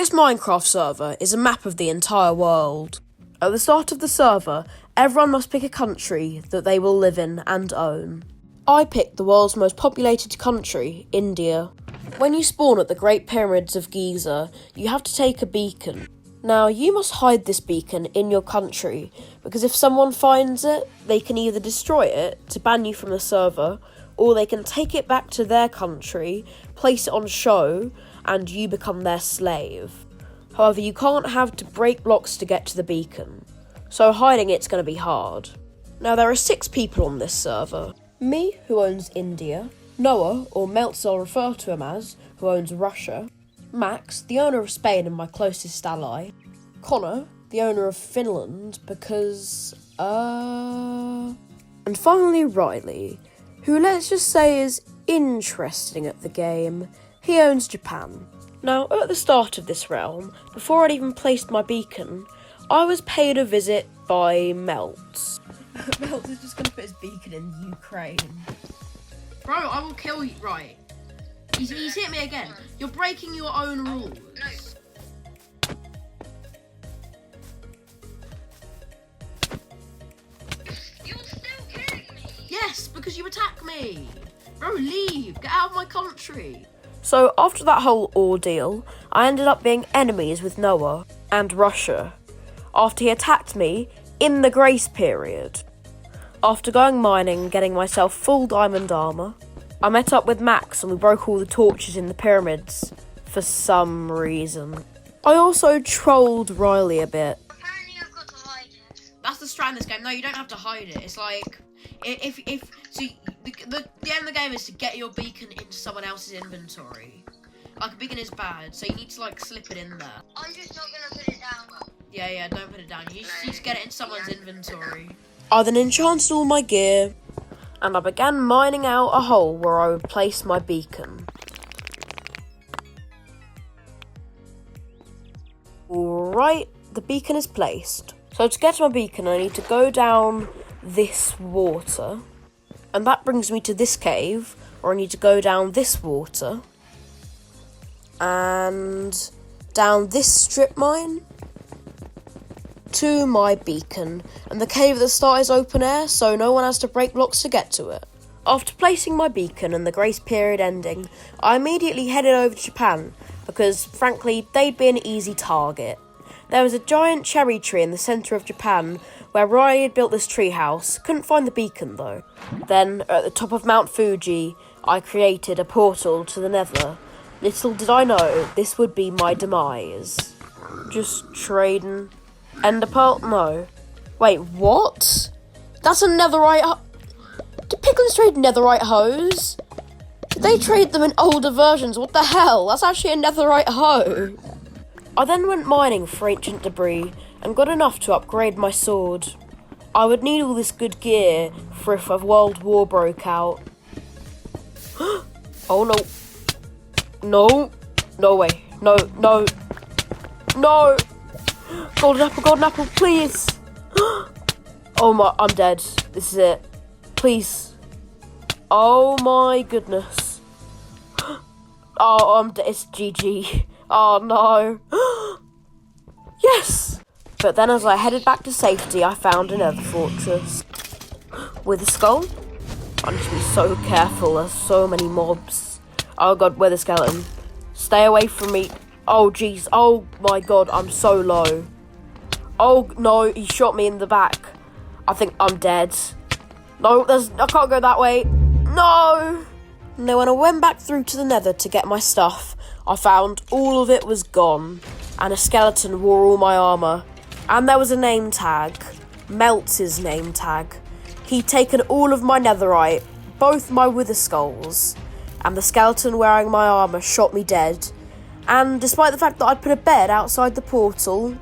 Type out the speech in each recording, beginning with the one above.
This Minecraft server is a map of the entire world. At the start of the server, everyone must pick a country that they will live in and own. I picked the world's most populated country, India. When you spawn at the Great Pyramids of Giza, you have to take a beacon. Now, you must hide this beacon in your country, because if someone finds it, they can either destroy it to ban you from the server, or they can take it back to their country, place it on show, and you become their slave. However, you can't have to break blocks to get to the beacon, so hiding it's going to be hard. Now, there are 6 people on this server. Me, who owns India, Noah, or Meltz I'll refer to him as, who owns Russia, Max, the owner of Spain and my closest ally, Connor, the owner of Finland, because, and finally Riley, who let's just say is interesting at the game. He owns Japan. Now, at the start of this realm, before I'd even placed my beacon, I was paid a visit by Meltz. Meltz is just going to put his beacon in Ukraine. Bro, I will kill you. Right. He's hit me again. You're breaking your own rules. No. You're still killing me. Yes, because you attack me. Bro, leave. Get out of my country. So, after that whole ordeal, I ended up being enemies with Noah and Russia, after he attacked me in the grace period. After going mining and getting myself full diamond armour, I met up with Max and we broke all the torches in the pyramids, for some reason. I also trolled Riley a bit. Apparently I've got to hide it. That's the strat in this game. No, you don't have to hide it. It's like, the end of the game is to get your beacon into someone else's inventory. Like, a beacon is bad, so you need to, like, slip it in there. I'm just not going to put it down. Yeah, don't put it down. You just need to get it in someone's inventory. I then enchanted all my gear, and I began mining out a hole where I would place my beacon. Alright, the beacon is placed. So to get to my beacon, I need to go down this water, and that brings me to this cave, or I need to go down this water, and down this strip mine, to my beacon, and the cave at the start is open air, so no one has to break blocks to get to it. After placing my beacon and the grace period ending, I immediately headed over to Japan, because frankly, they'd be an easy target. There was a giant cherry tree in the centre of Japan, where Riley had built this treehouse. Couldn't find the beacon though. Then, at the top of Mount Fuji, I created a portal to the Nether. Little did I know, this would be my demise. Just trading. Ender pearl? No. Wait, what? That's a netherite. Did piglins trade netherite hoes? Did they trade them in older versions? What the hell? That's actually a netherite hoe. I then went mining for ancient debris and got enough to upgrade my sword. I would need all this good gear for if a world war broke out. Oh no. No. No way. No. No. Golden apple, please. Oh my, I'm dead. This is it. Please. Oh my goodness. Oh, I'm dead. It's GG. Oh no. Yes. But then as I headed back to safety, I found another fortress. With a skull? I need to be so careful. There's so many mobs. Oh god, where's the skeleton? Stay away from me. Oh jeez, oh my god, I'm so low. Oh no, he shot me in the back. I think I'm dead. No, I can't go that way. No! Now when I went back through to the Nether to get my stuff, I found all of it was gone, and a skeleton wore all my armour. And there was a name tag, Meltz's name tag. He'd taken all of my netherite, both my wither skulls, and the skeleton wearing my armour shot me dead. And despite the fact that I'd put a bed outside the portal,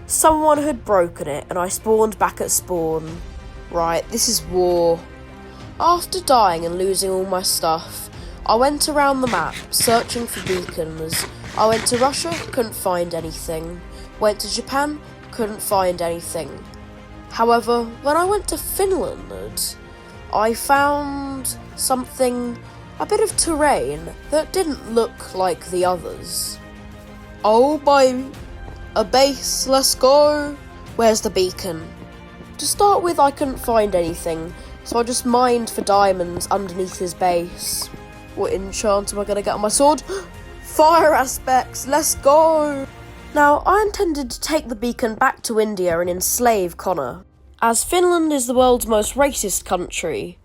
someone had broken it and I spawned back at spawn. Right, this is war. After dying and losing all my stuff, I went around the map searching for beacons. I went to Russia, couldn't find anything. Went to Japan, couldn't find anything. However, when I went to Finland, I found something, a bit of terrain that didn't look like the others. Oh, by a base, let's go. Where's the beacon? To start with, I couldn't find anything, so I just mined for diamonds underneath his base. What enchant am I going to get on my sword? Fire aspects, let's go! Now, I intended to take the beacon back to India and enslave Connor, as Finland is the world's most racist country,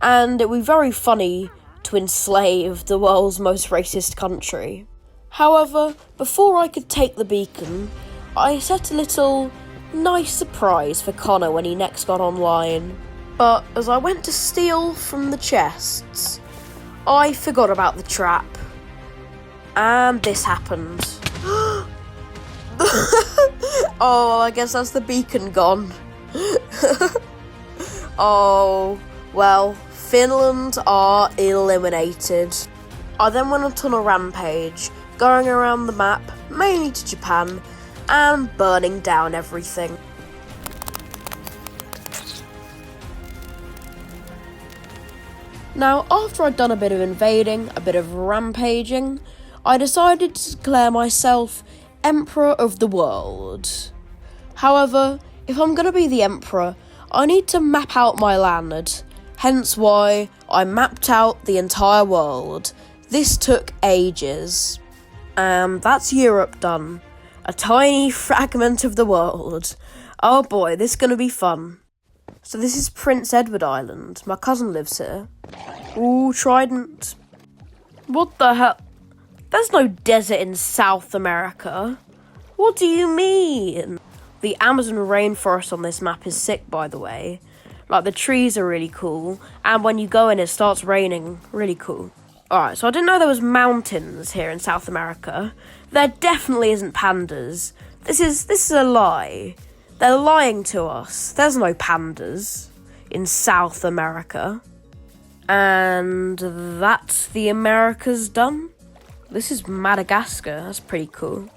and it would be very funny to enslave the world's most racist country. However, before I could take the beacon, I set a little nice surprise for Connor when he next got online. But as I went to steal from the chests, I forgot about the trap. And this happened. Oh, I guess that's the beacon gone. Oh, well, Finland are eliminated. I then went on a rampage, going around the map, mainly to Japan, and burning down everything. Now, after I'd done a bit of invading, a bit of rampaging, I decided to declare myself Emperor of the World. However, if I'm going to be the Emperor, I need to map out my land, hence why I mapped out the entire world. This took ages. And that's Europe done. A tiny fragment of the world. Oh boy, this is going to be fun. So this is Prince Edward Island. My cousin lives here. Ooh, Trident. What the hell? There's no desert in South America. What do you mean? The Amazon rainforest on this map is sick, by the way. Like, the trees are really cool, and when you go in, it starts raining. Really cool. Alright, so I didn't know there was mountains here in South America. There definitely isn't pandas. This is a lie. They're lying to us. There's no pandas in South America. And that's the Americas done. This is Madagascar. That's pretty cool.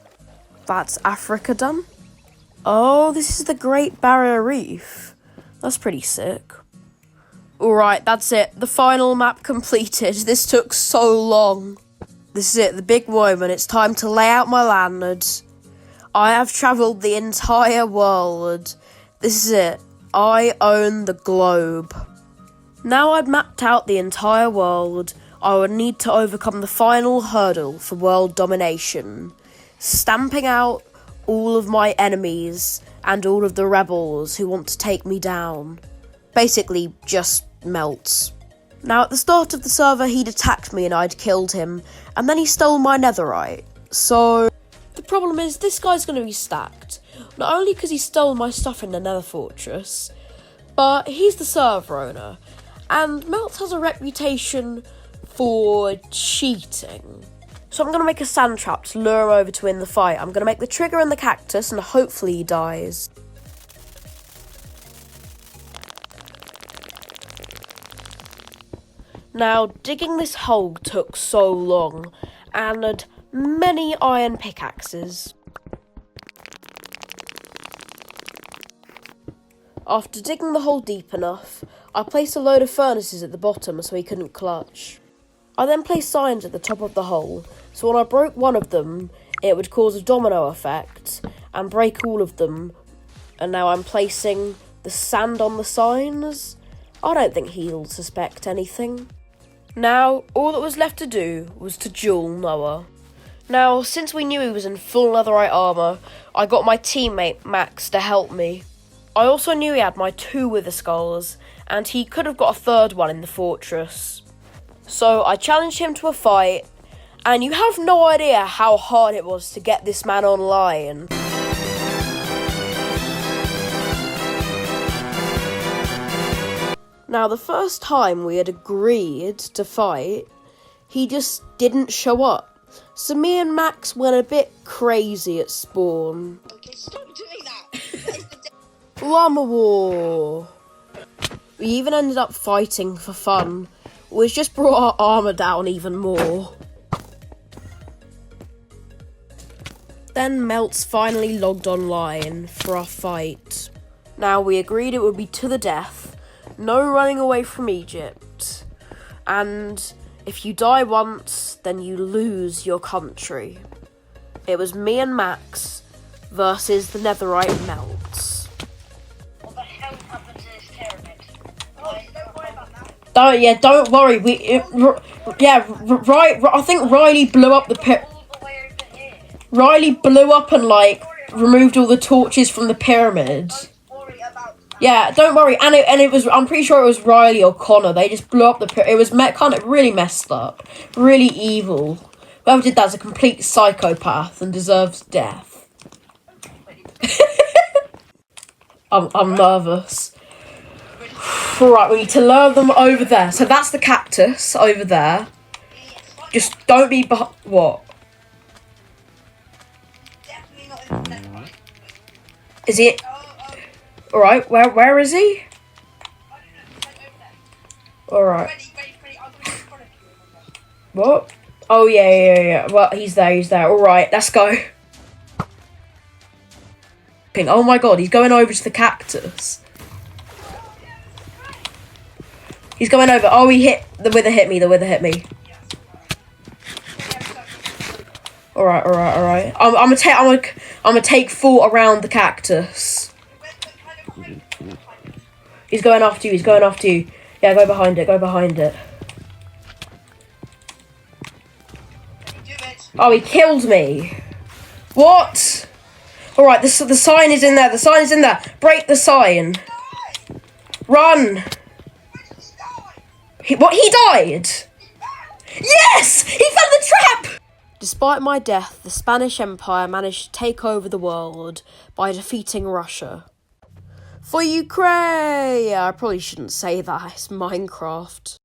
That's Africa done. Oh, this is the Great Barrier Reef. That's pretty sick. Alright, that's it. The final map completed. This took so long. This is it, the big moment. It's time to lay out my land. I have travelled the entire world. This is it. I own the globe. Now I've mapped out the entire world, I would need to overcome the final hurdle for world domination, stamping out all of my enemies and all of the rebels who want to take me down. Basically, just melts. Now, at the start of the server, he'd attacked me and I'd killed him, and then he stole my netherite. So, the problem is, this guy's going to be stacked. Not only because he stole my stuff in the nether fortress, but he's the server owner, and Melt has a reputation for cheating. So I'm going to make a sand trap to lure him over to win the fight. I'm going to make the trigger in the cactus and hopefully he dies. Now, digging this hole took so long, and had many iron pickaxes. After digging the hole deep enough, I placed a load of furnaces at the bottom so he couldn't clutch. I then placed signs at the top of the hole, so when I broke one of them, it would cause a domino effect and break all of them. And now I'm placing the sand on the signs. I don't think he'll suspect anything. Now, all that was left to do was to duel Noah. Now, since we knew he was in full netherite armour, I got my teammate Max to help me. I also knew he had my 2 wither skulls, and he could have got a third one in the fortress. So I challenged him to a fight, and you have no idea how hard it was to get this man online. Now, the first time we had agreed to fight, he just didn't show up. So me and Max went a bit crazy at spawn. Okay, stop doing that. Llama War. We even ended up fighting for fun, which just brought our armour down even more. Then Melts finally logged online for our fight. Now, we agreed it would be to the death, no running away from Egypt, and if you die once, then you lose your country. It was me and Max versus the netherite melts. What the hell happened to this pyramid? Don't worry about that. Don't worry. I think Riley blew up the pit. All the way over here. Riley blew up and like removed all the torches from the pyramid. Don't worry about that. Yeah, don't worry. And it was. I'm pretty sure it was Riley or Connor. They just blew up the pyramid. It was kind of really messed up, really evil. Whoever did that's a complete psychopath and deserves death. I'm nervous. Right, we need to lure them over there. So that's the cactus over there. Just don't be what? Definitely not in the netherite. Is he? All right, where is he? All right. Freddy, I'll go in front of you. What? Oh yeah. Well, he's there. All right, let's go. Oh my god, he's going over to the cactus. He's going over. Oh, he hit the wither. Hit me. All right. I'm gonna take full around the cactus. He's going after you. Yeah, go behind it. Oh, he killed me. What? All right, the sign is in there. Break the sign. Run. He died? Yes! He found the trap! Despite my death, the Spanish Empire managed to take over the world by defeating Russia. For Ukraine! Yeah, I probably shouldn't say that, it's Minecraft.